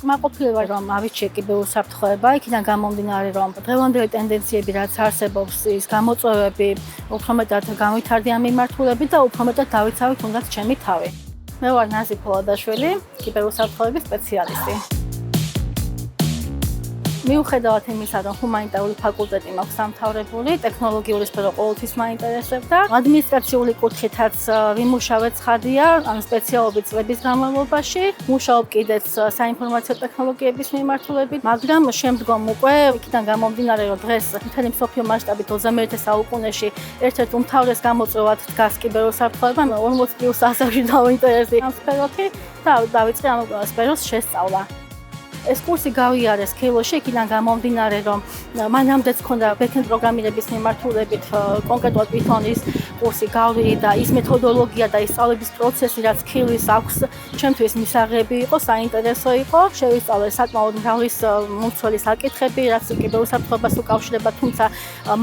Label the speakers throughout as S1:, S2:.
S1: კმაყოფილი ვარ, რომ ავიჩიე კიბერუსაფრთხოება, იქიდან გამომდინარე, რომ დღევანდელი ტენდენციები, რაც არსებობს, ის გამოწვევები უფრო მეტად განვითარდი ამ მიმართულებით და უფრო მეტად დავიცავი თუნდაც ჩემი თავი. მე ვარ ნაზი ფოლადაშვილი, კიბერუსაფრთხოების სპეციალისტი. მიუხედავად იმისა, რომ ჰუმანიტარული ფაკულტეტი მაქვს დამთავრებული, ტექნოლოგიური სფერო ყოველთვის მაინტერესებდა. ადმინისტრაციული კუთხითაც ვიმუშავე ცხადია, ამ სპეციალობით წლების განმავლობაში. მუშაობ კიდეც საინფორმაციო ტექნოლოგიების მიმართულებით, მაგრამ შემდგომ უკვე იქიდან გამომდინარე, რომ დღეს მთელი მსოფლიო მასშტაბით 21-ე საუკუნეში ერთ-ერთ უმთავრეს გამოწვევად დგას კიბერუსაფრთხოება, 40+ ასაკში დავინტერესდი ამ სფეროთი და დავიწყე ამ სფეროს შესწავლა. ეს კურსი გავიარე სქილოში, იქიდან გამომდინარე, რომ მანამდეც მქონდა backend პროგრამირების მიმართულებით კონკრეტულად Python-ის კურსი გავირი და ის მეთოდოლოგია და ის სწავლების პროცესი, რაც სქილის აქვს, ჩემთვის მისაღები იყო, საინტერესო იყო. შევისწავლე საკმაოდ მრავლის მომცველი საკითხები, რაც კიბერუსაფრთხოებას უკავშირდება, თუმცა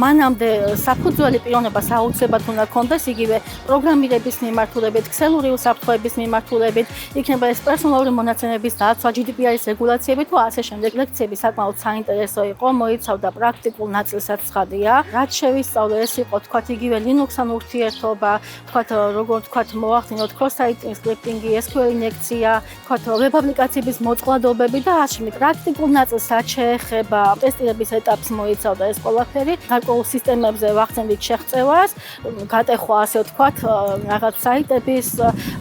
S1: მანამდე საფუძველი პიროვნება საუცლებად უნდა ქონდეს, იგივე პროგრამირების მიმართულებით, ქსელური უსაფრთხოების მიმართულებით, იქნება ეს პერსონალური მონაცემების დაცვა, GDPR-ის რეგულაციები თუ ასე შემდეგ. ლექციები საკმაოდ საინტერესო იყო, მოიცავდა პრაქტიკულ ნაწილსაც ცხადია. რაც შევისწავლე, ეს იყო თქვათ იგივე Linux-ან ურთიერთობა, თქვათ როგორ თქვათ მოახდინოთ cross-site scripting-ი, SQL ინიექცია, თქვათ ვებ აპლიკაციების მოწყვლადობები და ასე შემდეგ. პრაქტიკულ ნაწილს რაც შეეხება ტესტირების ეტაპს მოიცავდა ეს ყველაფერი. გარკვეულ სისტემებზე ვახსენდით შეღწევას, გატეხვა ასე ვთქვათ რაღაც საიტების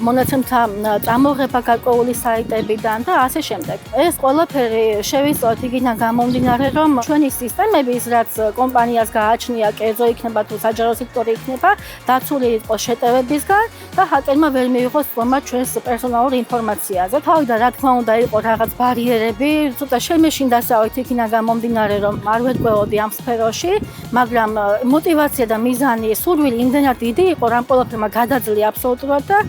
S1: მონაცემთა წამოღება გარკვეული საიტებიდან და ასე შემდეგ. ეს ყველაფერი შევისწავლეთ იქიდან გამომდინარე, რომ ჩვენი სისტემების, რაც კომპანიას გააჩნია, კერძო იქნება თუ საჯარო სექტორი იქნება, დაცული იყო შეტევებისგან და ჰაკერმა ვერ მიიღოს წვემა ჩვენს პერსონალურ ინფორმაციაზე. თავიდან რა თქმა უნდა იყო რაღაც ბარიერები, ცოტა შემეშინდასავით იქიდან გამომდინარე, რომ არ ვეტყვეოდი ამ სფეროში, მაგრამ мотивация და მიზანი, სურვილი იმდენად დიდი იყო, რომ ყველაფერმა გადაძლია აბსოლუტურად და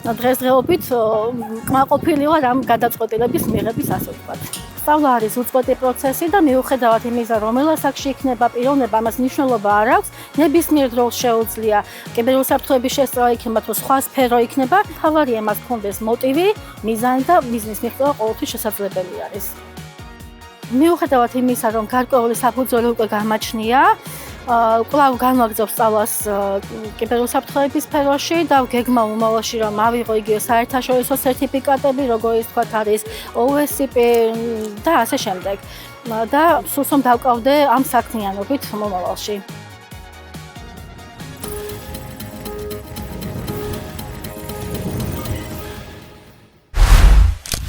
S1: დღესდღეობით კმაყოფილი ვარ ამ გადაწყვეტილების მიღების ასე ვთქვათ. სწავლა არის უწყვეტი პროცესი და მიუხედავად იმისა, რომელ ასაკში იქნება პიროვნება, ამას მნიშვნელობა არ აქვს, ნებისმიერ დროს შეუძლია კიბერუსაფრთხოების შესწავლა იქნება თუ სხვა სფერო იქნება, თავარია მას ჰქონდეს მოტივი, მიზანი და ბიზნეს მიღწევა ყოველთვის შესაძლებელი არის. მიუხედავად იმისა, რომ გარკვეული საფუძველი უკვე გამაჩნია, კვლავ განვაგრძობ სწავლას კიბერუსაფრთხოების სფეროში და გეგმა უმალოში რომ ავიღო იგივე საერთაშორისო სერტიფიკატები, როგორიც თქვათ არის OSCP და ასე შემდეგ. და სულს რომ დავკავდე ამ საქმიანობით მომავალში.